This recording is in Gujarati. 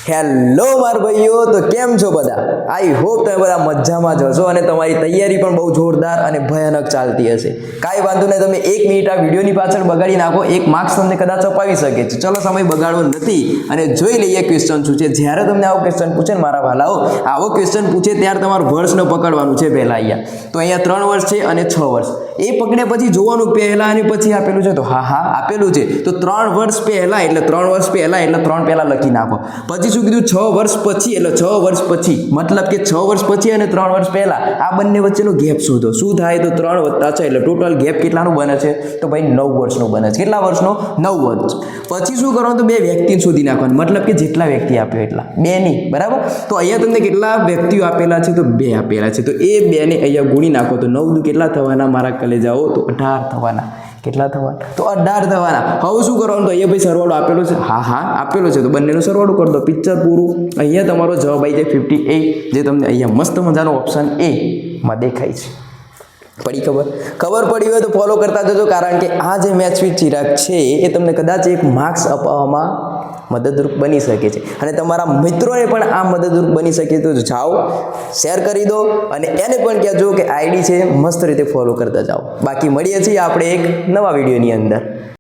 હેલો માર ભાઈઓ, તો કેમ છો બધા? આઈ હોપ તમે બધા મજામાં જ હશો અને તમારી તૈયારી પણ બહુ જોરદાર અને ભયાનક ચાલતી હશે. કાંઈ વાંધો નહીં, તમે 1 મિનિટ આ વિડીયોની પાછળ બગાડી નાખો, 1 માર્ક્સ તમને કદાચ અપાવી શકે છે. ચલો, સમય બગાડવો નથી અને જોઈ લઈએ ક્વેશ્ચન શું છે. જ્યારે તમને આવો ક્વેશ્ચન પૂછે ને મારા વાલાઓ, આવો ક્વેશ્ચન પૂછે ત્યારે તમારું વર્ષને પકડવાનું છે પહેલા અહીંયા. તો અહીંયા 3 વર્ષ છે અને 6 વર્ષ. એ પકડ્યા પછી જોવાનું પહેલા અને પછી આપેલું છે, તો હા આપેલું છે. તો 3 વર્ષ પહેલા એટલે 3 વર્ષ પહેલા એટલે 3 પહેલા લખી નાખો. પછી શું કીધું? 6 વર્ષ પછી એટલે 6 વર્ષ પછી, મતલબ કે 6 વર્ષ પછી અને 3 વર્ષ પહેલા આ બંને વચ્ચેનો ગેપ શોધો. શું થાય? તો 3 વત્તા 6 એટલે ટોટલ ગેપ કેટલાનું બને છે? તો ભાઈ 9 વર્ષનો બને છે. કેટલા વર્ષનો? 9 વર્ષ. પછી શું કરવાનું? તો બે વ્યક્તિને શોધી નાખવાનું, મતલબ કે જેટલા વ્યક્તિ આપ્યો એટલા, બે નહીં, બરાબર? તો અહીંયા તમને કેટલા વ્યક્તિઓ આપેલા છે? તો 2 આપેલા છે. તો એ 2 ને અહીંયા ગુણી નાખો તો 9 દુ કેટલા થવાના મારા કલેજાઓ? તો 18 થવાના. કેટલા થવાના? તો 18 થવાના. હવે શું કરવાનું? તો અહીંયા ભાઈ સરવાળો આપેલો છે. હા આપેલો છે, તો બંનેનો સરવાળો કરી દો. પિક્ચર પૂરું. અહીંયા તમારો જવાબ આવી જાય 58, જે તમને અહીંયા મસ્ત મજાનો ઓપ્શન એ માં દેખાય છે. પડી ખબર પડી હોય તો ફોલો કરતા જજો, કારણ કે આ જે મેચ વિથ ચિરાગ છે એ તમને કદાચ 1 માર્ક્સ અપાવવામાં મદદરૂપ બની શકે છે અને તમારા મિત્રોને પણ આ મદદરૂપ બની શકે. તો જાઓ, શેર કરી દો અને એને પણ કહેજો કે આઈડી છે મસ્ત રીતે ફોલો કરતા જાઓ. બાકી મળીએ છીએ આપણે એક નવા વિડીયોની અંદર.